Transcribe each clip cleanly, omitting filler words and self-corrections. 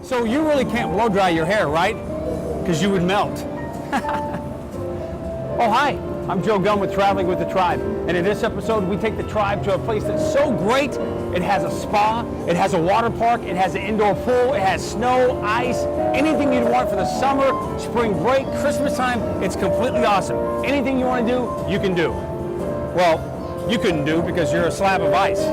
So you really can't blow dry your hair, right? Because you would melt. Oh, hi. I'm Joe Gumm with Traveling with the Tribe. And in this episode, we take the tribe to a place that's so great. It has a spa, it has a water park, it has an indoor pool, it has snow, ice, anything you'd want for the summer, spring break, Christmas time. It's completely awesome. Anything you want to do, you can do. Well, you couldn't do because you're a slab of ice.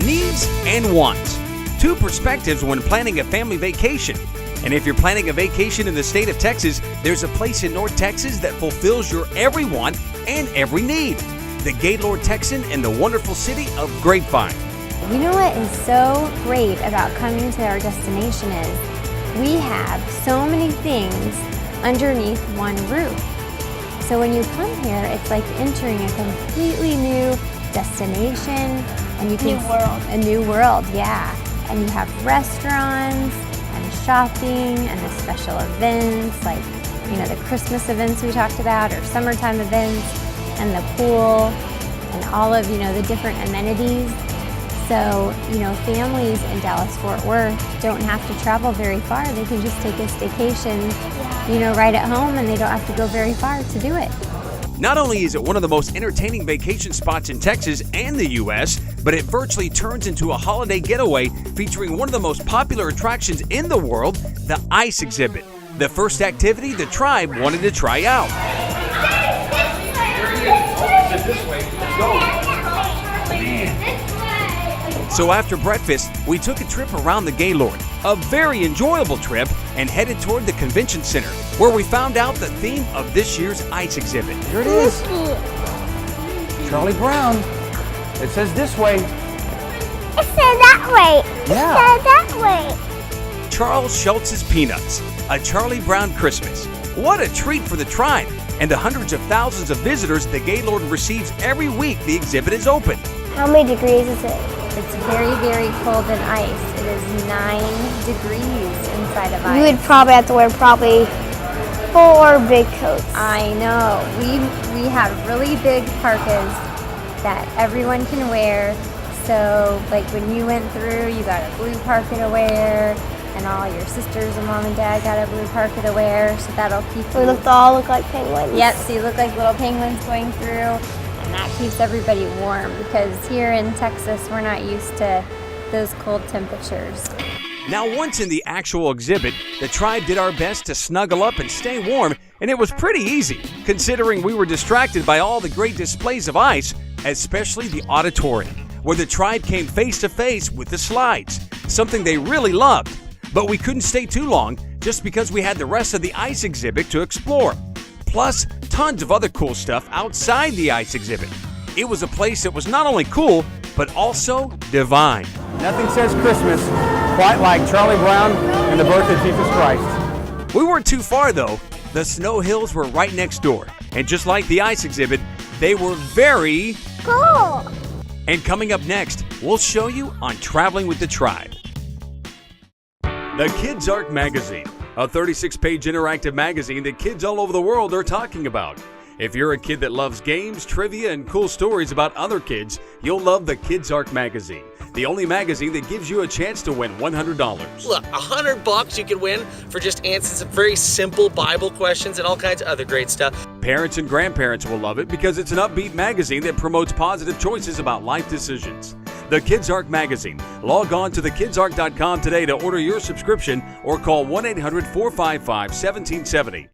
Needs and wants. Two perspectives when planning a family vacation. And if you're planning a vacation in the state of Texas, there's a place in North Texas that fulfills your every want and every need. The Gaylord, Texan in the wonderful city of Grapevine. You know what is so great about coming to our destination is we have so many things underneath one roof. So when you come here, it's like entering a completely new destination, and you can a new world, yeah. And you have restaurants and shopping and the special events, like the Christmas events we talked about, or summertime events, and the pool, and all of the different amenities. So families in Dallas-Fort Worth don't have to travel very far. They can just take a staycation, right at home, and they don't have to go very far to do it. Not only is it one of the most entertaining vacation spots in Texas and the U.S., but it virtually turns into a holiday getaway featuring one of the most popular attractions in the world, the ice exhibit. The first activity the tribe wanted to try out. So after breakfast, we took a trip around the Gaylord, a very enjoyable trip, and headed toward the convention center, where we found out the theme of this year's ice exhibit. Here it is. Charlie Brown. It says this way. It said that way. Yeah. It said that way. Charles Schultz's Peanuts, a Charlie Brown Christmas. What a treat for the tribe and the hundreds of thousands of visitors the Gaylord receives every week the exhibit is open. How many degrees is it? It's very, very cold and ice. It is 9 degrees inside of ice. You would probably have to wear 4 big coats. I know. We have really big parkas that everyone can wear. So like when you went through, you got a blue parka to wear, and all your sisters and mom and dad got a blue parka to wear. So that'll keep you. We all look like penguins. Yep. So you look like little penguins going through. And that keeps everybody warm, because here in Texas, we're not used to those cold temperatures. Now, once in the actual exhibit, the tribe did our best to snuggle up and stay warm, and it was pretty easy, considering we were distracted by all the great displays of ice, especially the auditorium, where the tribe came face to face with the slides, something they really loved. But we couldn't stay too long, just because we had the rest of the ice exhibit to explore. Plus, tons of other cool stuff outside the ice exhibit. It was a place that was not only cool, but also divine. Nothing says Christmas quite like Charlie Brown and the birth of Jesus Christ. We weren't too far though. The snow hills were right next door. And just like the ice exhibit, they were very cool. And coming up next, we'll show you on Traveling with the Tribe. The Kids Arc Magazine, a 36-page interactive magazine that kids all over the world are talking about. If you're a kid that loves games, trivia, and cool stories about other kids, you'll love the Kids Arc Magazine, the only magazine that gives you a chance to win $100. Look, $100 you can win for just answering some very simple Bible questions and all kinds of other great stuff. Parents and grandparents will love it because it's an upbeat magazine that promotes positive choices about life decisions. The Kids Ark magazine. Log on to thekidsark.com today to order your subscription or call 1-800-455-1770.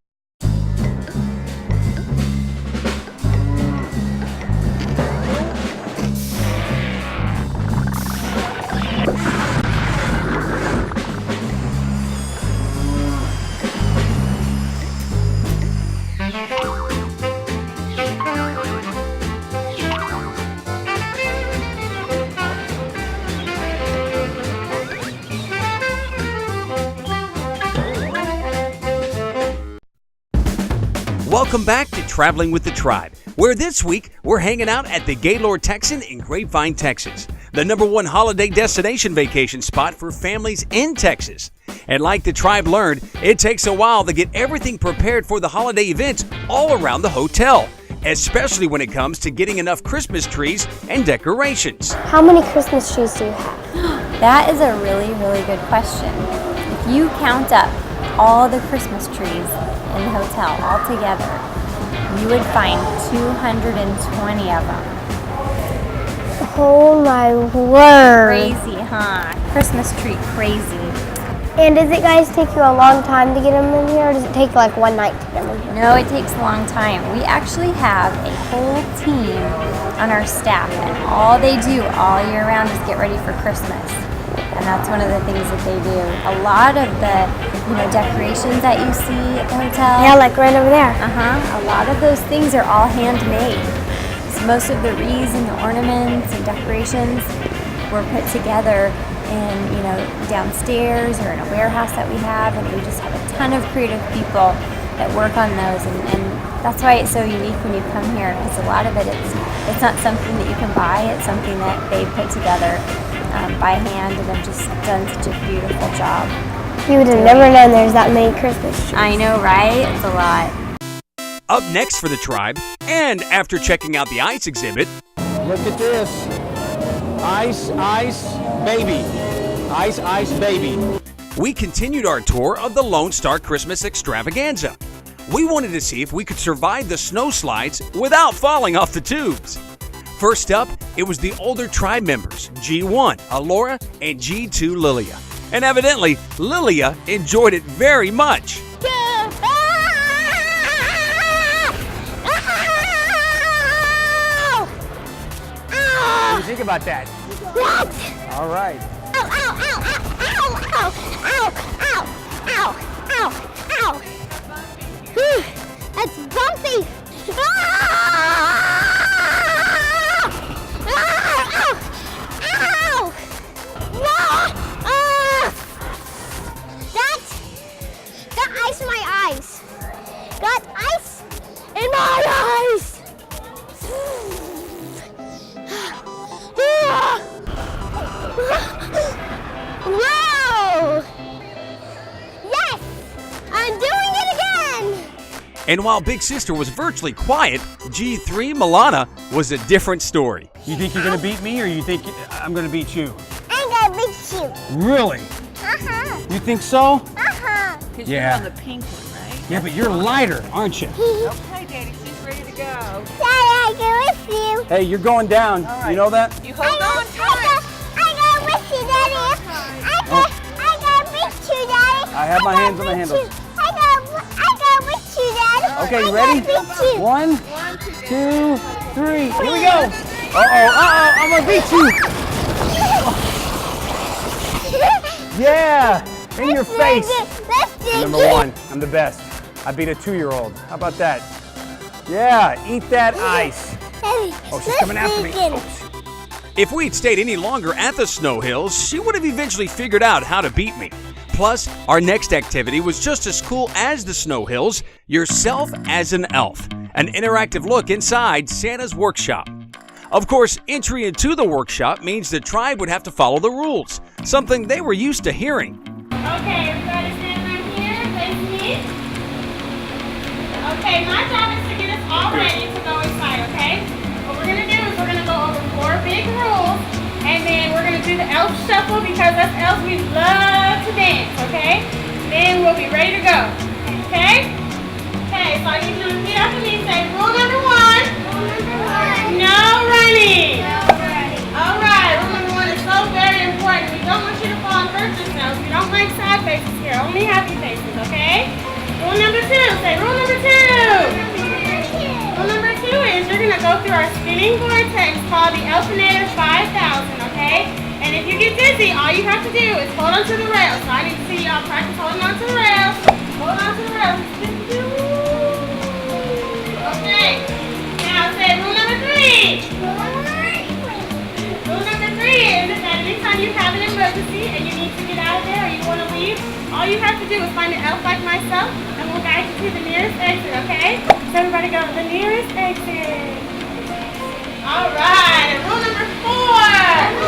Welcome back to Traveling with the Tribe, where this week we're hanging out at the Gaylord Texan in Grapevine, Texas, the #1 holiday destination vacation spot for families in Texas. And like the Tribe learned, it takes a while to get everything prepared for the holiday events all around the hotel, especially when it comes to getting enough Christmas trees and decorations. How many Christmas trees do you have? That is a really, really good question. If you count up all the Christmas trees in the hotel all together, you would find 220 of them. Oh my word. Crazy, huh? Christmas tree crazy. And does it guys take you a long time to get them in here, or does it take like one night to get them in here? No, it takes a long time. We actually have a whole team on our staff, and all they do all year round is get ready for Christmas. And that's one of the things that they do. A lot of the, decorations that you see at the hotel. Yeah, like right over there. A lot of those things are all handmade. So most of the wreaths and the ornaments and decorations were put together in, downstairs or in a warehouse that we have, and we just have a ton of creative people that work on those, and that's why it's so unique when you come here, because a lot of it's not something that you can buy. It's something that they put together by hand, and have just done such a beautiful job. You would have never known there's that many Christmas trees. I know, right? It's a lot. Up next for the Tribe, and after checking out the ice exhibit, Look at this. Ice, ice, baby. Ice, ice, baby. we continued our tour of the Lone Star Christmas Extravaganza. We wanted to see if we could survive the snow slides without falling off the tubes. First up, it was the older Tribe members, G1, Alora, and G2, Lilia. And evidently, Lilia enjoyed it very much. What do you think about that? What? All right. Ow, ow, ow, ow, ow, ow, ow, ow, ow, ow. Whew, that's bumpy. Ah! Ah! Ow! Ow! Ah! Ah! That ice in my eyes. Got ice in my eyes. Whoa! Yes! I'm doing it again! And while Big Sister was virtually quiet, G3, Milana, was a different story. You think you're gonna beat me, or you think I'm gonna beat you? I'm gonna beat you. Really? Uh-huh. You think so? Uh-huh. Because Yeah. you're on the pink one, right? Yeah, but you're lighter, aren't you? Okay, Daddy, she's ready to go. Daddy, I go with you. Hey, you're going down. right. You know that? You hold on tight. I go with you, Daddy. I go beat you, Daddy. I have my hands on the handles. I go with you, Daddy. Okay, you I ready? go beat you. 1, 2, 3. Here we go. Uh-oh, I'm gonna beat you. Yeah, in your face. Let's dig Number 1, I'm the best. I beat a 2-year-old. How about that? Yeah, eat that ice. Oh, she's coming after me. If we'd stayed any longer at the Snow Hills, she would have eventually figured out how to beat me. Plus, our next activity was just as cool as the Snow Hills, Yourself as an Elf, an interactive look inside Santa's workshop. Of course, entry into the workshop means the Tribe would have to follow the rules, something they were used to hearing. Okay, everybody stand right here, face me. Okay, my job is to get us all ready to go inside, okay? What we're gonna do is we're gonna go over 4 big rules, and then we're gonna do the elf shuffle because us elves, we love to dance, okay? Then we'll be ready to go, okay? Okay, so I need you to repeat after me and say, rule number 1. No running. All right, rule number faces here. Only happy faces, okay? Rule number 2. Say rule number 2. Rule number 2 is you're going to go through our spinning vortex called the Elfinator 5000, okay? And if you get dizzy, all you have to do is hold on to the rails. So I need to see y'all practice holding on to the rails. Hold on to the rails. Okay. Now say rule number 3. Rule number 3 is that anytime you have an emergency and you need to get out of there or you want to leave, all you have to do is find an elf like myself and we'll guide you to the nearest exit, okay? So everybody go to the nearest exit. All right. And rule number 4.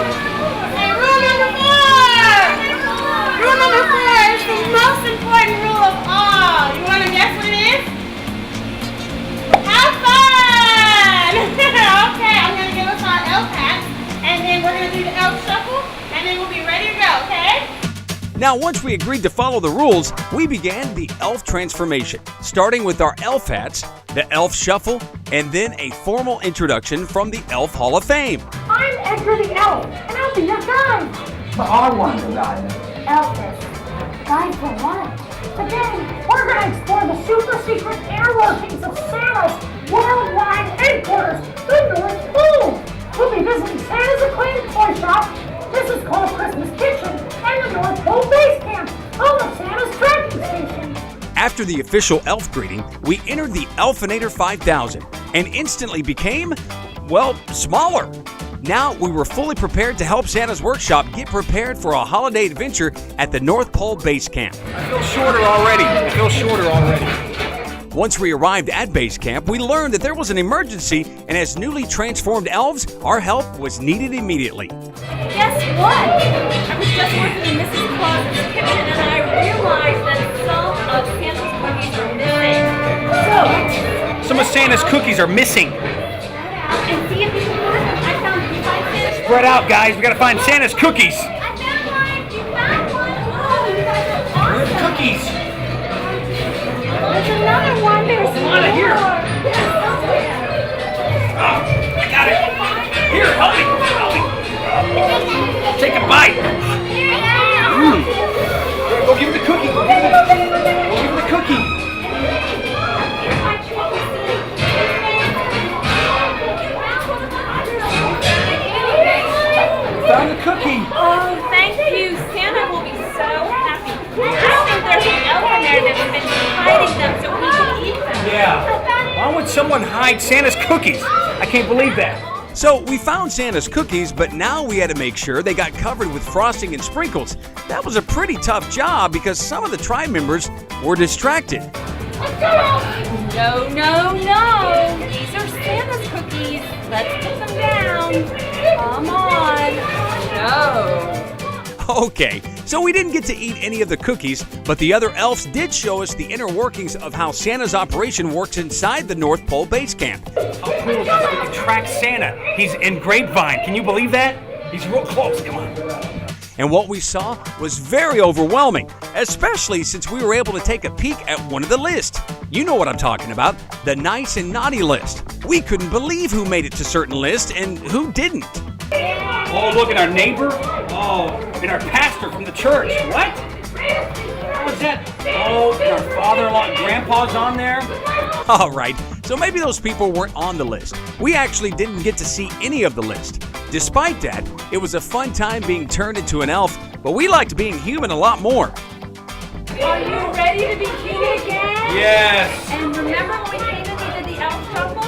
Say rule number 4. Rule number 4 is the most important rule of all. You want to guess what it is? Have fun! Okay, I'm going to give us our elf hats. And then we're going to do the elf shuffle, and then we'll be ready to go, okay? Now, once we agreed to follow the rules, we began the elf transformation, starting with our elf hats, the elf shuffle, and then a formal introduction from the Elf Hall of Fame. I'm Edgar the Elf, and I'll be your guide. But I want to guide. Elvis, guide for what? Today, we're going to explore the super secret air workings of Santa's worldwide headquarters, the North Pole. We'll be visiting Santa's acclaimed toy shop. This is called Christmas Kitchen and the North Pole Base Camp, home of Santa's tracking station. After the official elf greeting, we entered the Elfinator 5000 and instantly became, well, smaller. Now we were fully prepared to help Santa's workshop get prepared for a holiday adventure at the North Pole Base Camp. I feel shorter already. Once we arrived at base camp, we learned that there was an emergency, and as newly transformed elves, our help was needed immediately. Guess what? I was just working in Mrs. Claus's kitchen and I realized that some of Santa's cookies are missing. Some of Santa's cookies are missing. And see if you can find them. I found 5 fish. Spread out, guys. We got to find Santa's cookies. I found one! You found one! Oh, you guys are Where are the awesome. cookies? There's another one. There's Come on, here. I got it. Here, help me. Take a bite. Go give him the cookie. Go give him the cookie. Found the cookie. Oh, thank you. Santa will be so happy. I think there's an elf in there that's been hiding them so he can eat them. Yeah. Why would someone hide Santa's cookies? I can't believe that. So we found Santa's cookies, but now we had to make sure they got covered with frosting and sprinkles. That was a pretty tough job because some of the tribe members were distracted. No, no, no. These are Santa's cookies. Let's put them down. Come on. No. Okay, so we didn't get to eat any of the cookies, but the other elves did show us the inner workings of how Santa's operation works inside the North Pole Base Camp. How cool is this? We can track Santa. He's in Grapevine. Can you believe that? He's real close. Come on. And what we saw was very overwhelming, especially since we were able to take a peek at one of the lists. You know what I'm talking about, the nice and naughty list. We couldn't believe who made it to certain lists and who didn't. Oh, look at our neighbor. Oh, and our pastor from the church. What? What was that? Oh, and our father-in-law and grandpa's on there. All right, so maybe those people weren't on the list. We actually didn't get to see any of the list. Despite that, it was a fun time being turned into an elf, but we liked being human a lot more. Are you ready to be human again? Yes. And remember when we came and we did the elf shuffle?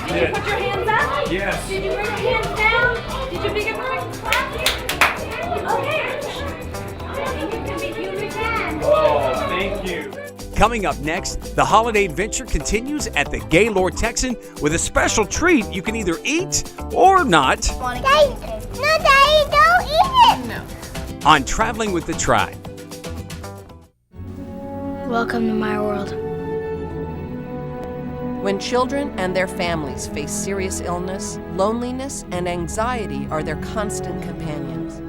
Did you put your hands up? Yes. Did you bring your hands down? Did you begin to clap? Okay. And you can be human again. Oh, thank you. Coming up next, the holiday adventure continues at the Gaylord Texan with a special treat you can either eat or not Daddy, no, Daddy, don't eat it! No. on Traveling with the Tribe. Welcome to my world. When children and their families face serious illness, loneliness, and anxiety are their constant companions.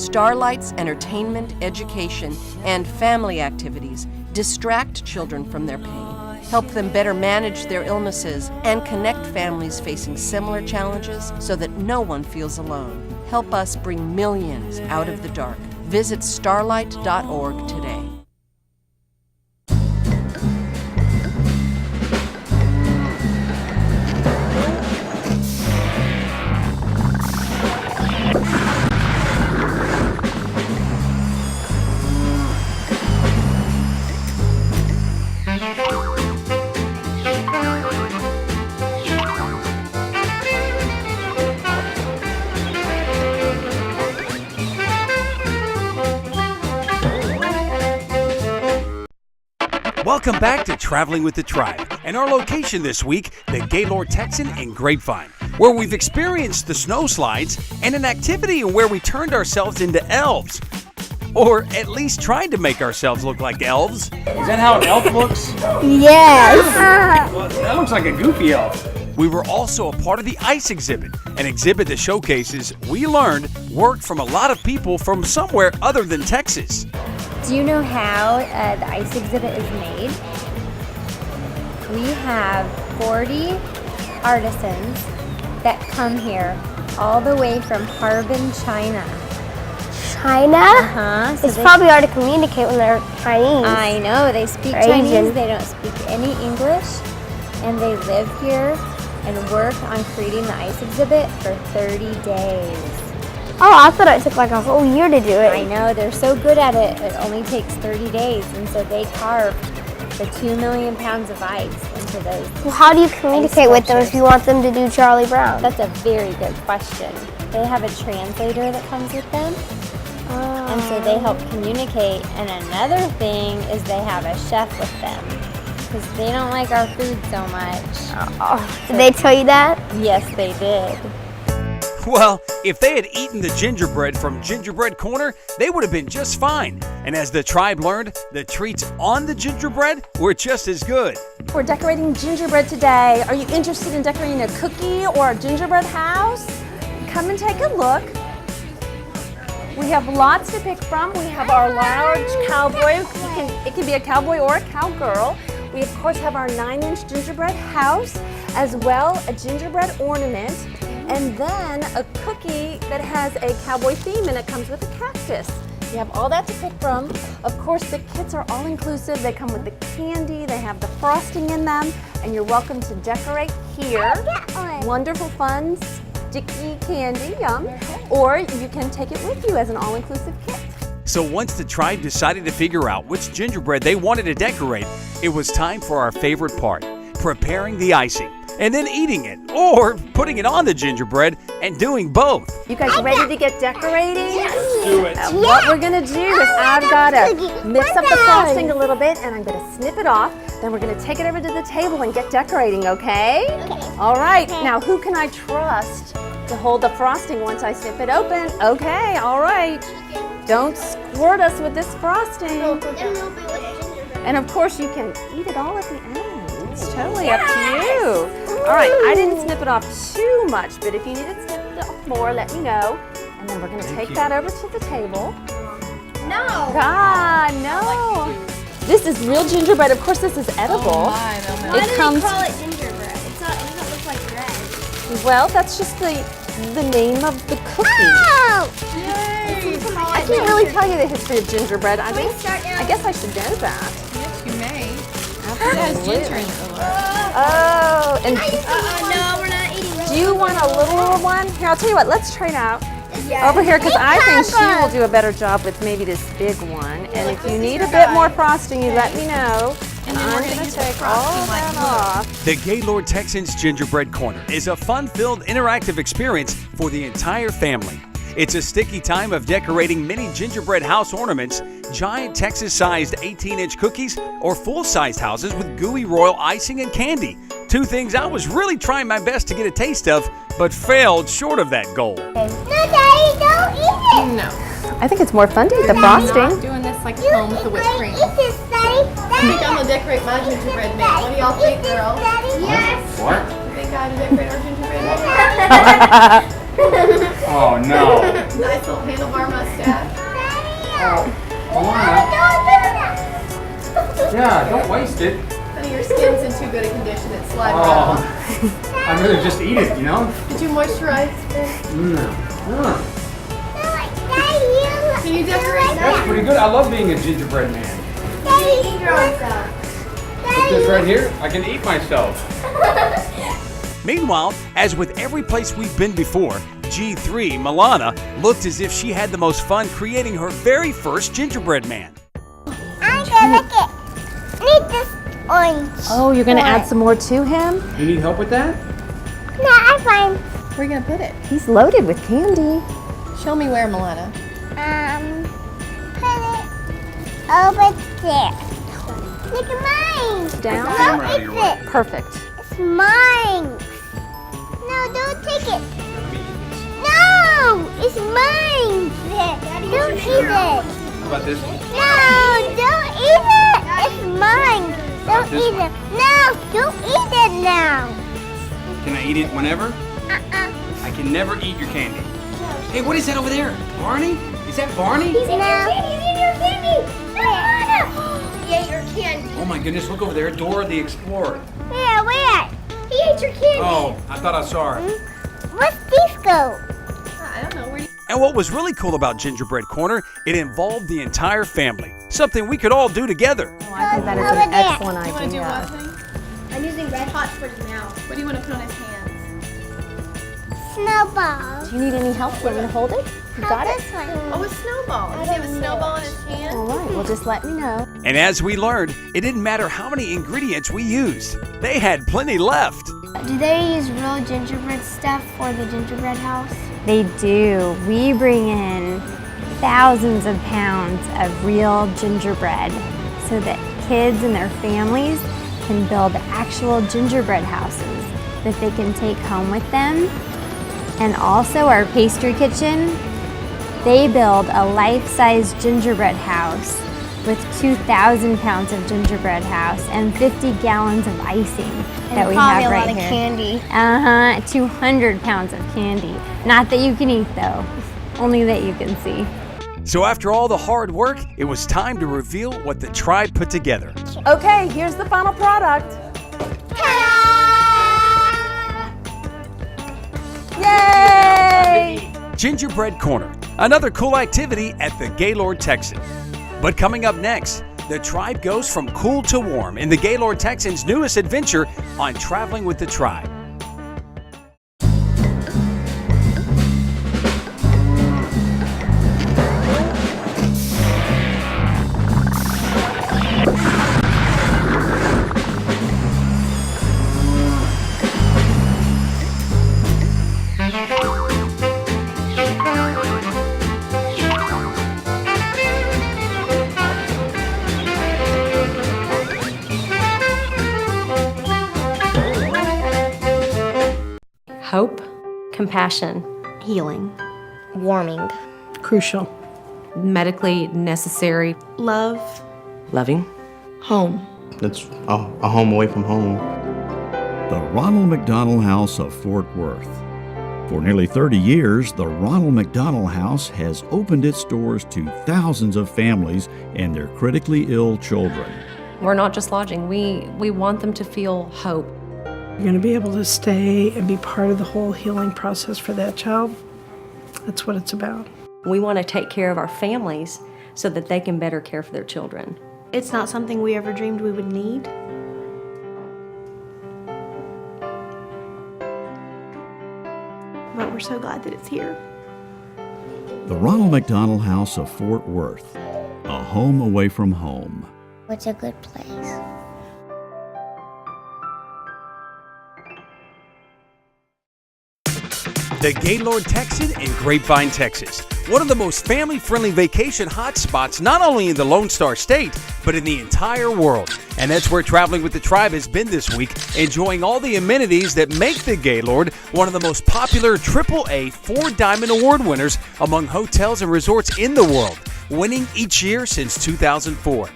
Starlight's entertainment, education, and family activities distract children from their pain, help them better manage their illnesses, and connect families facing similar challenges so that no one feels alone. Help us bring millions out of the dark. Visit starlight.org today. Welcome back to Traveling with the Tribe, and our location this week, the Gaylord Texan in Grapevine, where we've experienced the snow slides and an activity where we turned ourselves into elves. Or at least tried to make ourselves look like elves. Is that how an elf looks? Yes. Well, that looks like a goofy elf. We were also a part of the ice exhibit, an exhibit that showcases, we learned, work from a lot of people from somewhere other than Texas. Do you know how the ice exhibit is made? We have 40 artisans that come here all the way from Harbin, China. China? Uh-huh. It's probably hard to communicate when they're Chinese. I know, they speak Or Chinese, Asian. they don't speak any English, and they live here and work on creating the ice exhibit for 30 days. Oh, I thought it took like a whole year to do it. I know, they're so good at it, it only takes 30 days, and so they carve the 2 million pounds of ice into those. Well, how do you communicate with them if you want them to do Charlie Brown? That's a very good question. They have a translator that comes with them, and so they help communicate. And another thing is they have a chef with them, because they don't like our food so much. Did they tell you that? Yes, they did. Well, if they had eaten the gingerbread from Gingerbread Corner, they would have been just fine. And as the tribe learned, the treats on the gingerbread were just as good. We're decorating gingerbread today. Are you interested in decorating a cookie or a gingerbread house? Come and take a look. We have lots to pick from. We have our large cowboy. It can be a cowboy or a cowgirl. We of course have our 9-inch gingerbread house, as well a gingerbread ornament, and then a cookie that has a cowboy theme and it comes with a cactus. You have all that to pick from. Of course, the kits are all inclusive. They come with the candy, they have the frosting in them, and you're welcome to decorate here. Wonderful fun, sticky candy, yum. Or you can take it with you as an all-inclusive kit. So once the tribe decided to figure out which gingerbread they wanted to decorate, it was time for our favorite part, preparing the icing, and then eating it, or putting it on the gingerbread and doing both. You guys ready to get decorating? Let's do it. What we're gonna do is I've gotta mix up the frosting a little bit and I'm gonna snip it off. Then we're gonna take it over to the table and get decorating, okay? All right, now who can I trust to hold the frosting once I snip it open? Okay, all right. Don't squirt us with this frosting. And of course you can eat it all at the end. It's totally up to you. All right, I didn't snip it off too much, but if you need it snipped off more, let me know. And then we're gonna take that over to the table. No. God, no. This is real gingerbread. Of course, this is edible. Why do they call it gingerbread? It doesn't look like bread. Well, that's just the name of the cookie. Oh! I can't really tell you the history of gingerbread. I guess I should know that. Yes, you may. Absolutely. It has ginger in it, though. Oh, and No, we're not eating do you want a little one? Here, I'll tell you what. Let's trade out. Yeah. Over here, because I think she will do a better job with maybe this big one. And if you need a bit more frosting, you let me know. And I'm going to take all that off. The Gaylord Texans Gingerbread Corner is a fun-filled, interactive experience for the entire family. It's a sticky time of decorating mini gingerbread house ornaments, giant Texas-sized 18-inch cookies, or full-sized houses with gooey royal icing and candy. Two things I was really trying my best to get a taste of, but failed short of that goal. No, Daddy, don't eat it. No. I think it's more fun to eat the frosting. Doing this like at home with the whipped cream. Eat this, Daddy. I think I'm gonna decorate my gingerbread man. What do y'all think, girls? Yes. What? You think I ought to decorate our gingerbread man? Oh no. Nice little handlebar mustache. Come on now. Yeah, don't waste it. Honey, your skin's in too good a condition. It's sliding right off. Oh, I'd rather just eat it, you know? Did you moisturize? No. You Can you decorate That's pretty good. I love being a gingerbread man. Daddy, eat your own stuff. Put this right here. I can eat myself. Meanwhile, as with every place we've been before, G3, Milana, looked as if she had the most fun creating her very first gingerbread man. I'm gonna make it. Need this orange. Oh, you're gonna add some more to him? You need help with that? No, I'm fine. Where are you gonna put it? He's loaded with candy. Show me where, Milana. Put it over there. Look at mine. Down? No, it's it. Perfect. It's mine. No, don't take it. No, it's mine. Don't eat it. How about this one? No, don't eat it. It's mine. Don't eat it. No, don't eat it now. Can I eat it whenever? I can never eat your candy. Hey, what is that over there? Barney? Is that Barney? He's in your candy. He ate your candy. Oh my goodness, look over there. Dora the Explorer. Where? He ate your candy. Oh, I thought I saw her. What's this go? I don't know. Where you... And what was really cool about Gingerbread Corner, it involved the entire family, something we could all do together. Oh, I think that is an excellent idea. You want to do what, honey? I'm using red hot for his mouth. What do you want to put on his hands? Snowball. Do you need any help? Do you want me to hold it? You got it? This one. Oh, a snowball. Does he have a snowball in his hand? All right, well, just let me know. And as we learned, it didn't matter how many ingredients we used. They had plenty left. Do they use real gingerbread stuff for the gingerbread house? They do. We bring in thousands of pounds of real gingerbread so that kids and their families can build actual gingerbread houses that they can take home with them. And also our pastry kitchen, they build a life-size gingerbread house with 2,000 pounds of gingerbread house and 50 gallons of icing that we have right probably a lot of here. candy. 200 pounds of candy. Not that you can eat though, only that you can see. So after all the hard work, it was time to reveal what the tribe put together. Okay, here's the final product. Yay! Gingerbread Corner, another cool activity at the Gaylord Texan. But coming up next, the tribe goes from cool to warm in the Gaylord Texan's newest adventure on Traveling with the Tribe. Hope, compassion, healing, Warming. Crucial. medically necessary, Love. loving, Home. It's a home away from home. The Ronald McDonald House of Fort Worth. For nearly 30 years, the Ronald McDonald House has opened its doors to thousands of families and their critically ill children. We're not just lodging, we want them to feel hope. You're going to be able to stay and be part of the whole healing process for that child. That's what it's about. We want to take care of our families so that they can better care for their children. It's not something we ever dreamed we would need. But we're so glad that it's here. The Ronald McDonald House of Fort Worth, a home away from home. What's a good place? The Gaylord Texan in Grapevine, Texas. One of the most family-friendly vacation hotspots not only in the Lone Star State, but in the entire world. And that's where Traveling with the Tribe has been this week, enjoying all the amenities that make the Gaylord one of the most popular AAA 4-Diamond Award winners among hotels and resorts in the world, winning each year since 2004.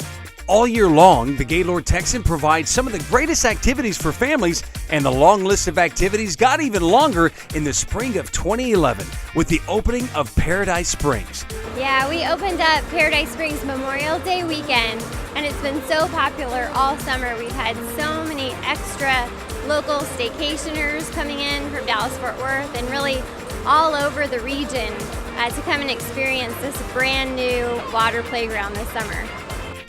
All year long, the Gaylord Texan provides some of the greatest activities for families, and the long list of activities got even longer in the spring of 2011 with the opening of Paradise Springs. Yeah, we opened up Paradise Springs Memorial Day weekend, and it's been so popular all summer. We've had so many extra local staycationers coming in from Dallas-Fort Worth and really all over the region to come and experience this brand new water playground this summer.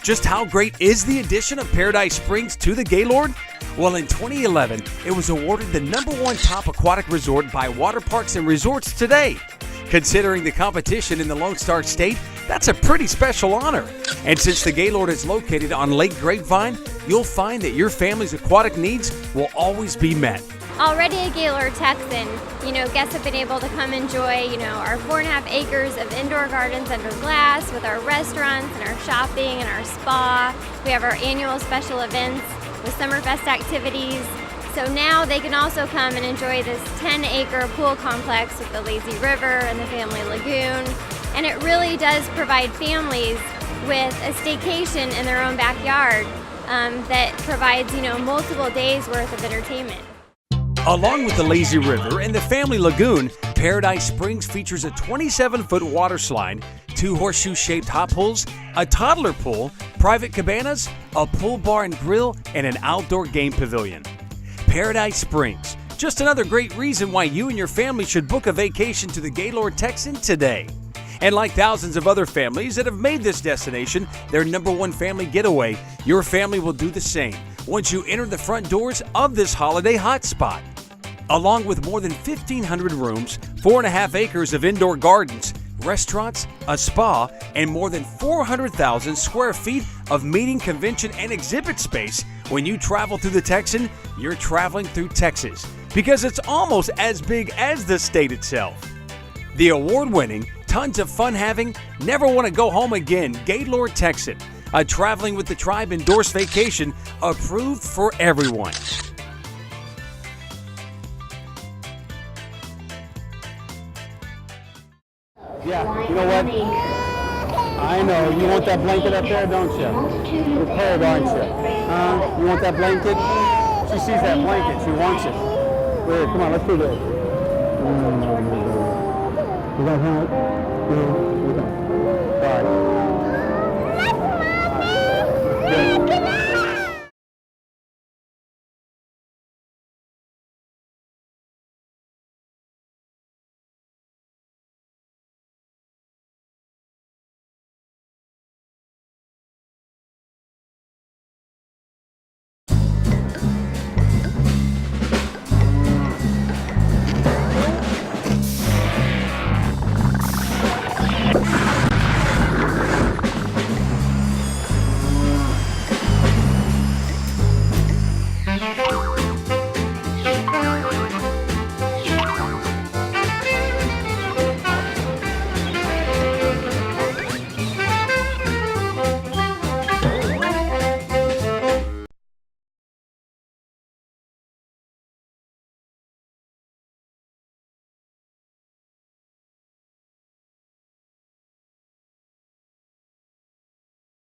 Just how great is the addition of Paradise Springs to the Gaylord? Well, in 2011, it was awarded the #1 top aquatic resort by Water Parks and Resorts Today. Considering the competition in the Lone Star State, that's a pretty special honor. And since the Gaylord is located on Lake Grapevine, you'll find that your family's aquatic needs will always be met. Already a Gaylord Texan, guests have been able to come enjoy, our 4.5 acres of indoor gardens under glass with our restaurants and our shopping and our spa. We have our annual special events with Summerfest activities. So now they can also come and enjoy this 10-acre pool complex with the lazy river and the family lagoon. And it really does provide families with a staycation in their own backyard that provides, multiple days worth of entertainment. Along with the lazy river and the family lagoon, Paradise Springs features a 27-foot water slide, 2 horseshoe-shaped hot pools, a toddler pool, private cabanas, a pool bar and grill, and an outdoor game pavilion. Paradise Springs, just another great reason why you and your family should book a vacation to the Gaylord Texan today. And like thousands of other families that have made this destination their #1 family getaway, your family will do the same once you enter the front doors of this holiday hotspot. Along with more than 1,500 rooms, 4.5 acres of indoor gardens, restaurants, a spa, and more than 400,000 square feet of meeting, convention, and exhibit space, when you travel through the Texan, you're traveling through Texas, because it's almost as big as the state itself. The award-winning, tons of fun-having, never want to go home again Gaylord Texan, a Traveling with the Tribe endorsed vacation approved for everyone. Yeah, you know what? I know. You want that blanket up there, don't you? Prepared, aren't you? You want that blanket? She sees that blanket. She wants it. Wait, come on, let's do this. Is that hot? Yeah. Okay. All right.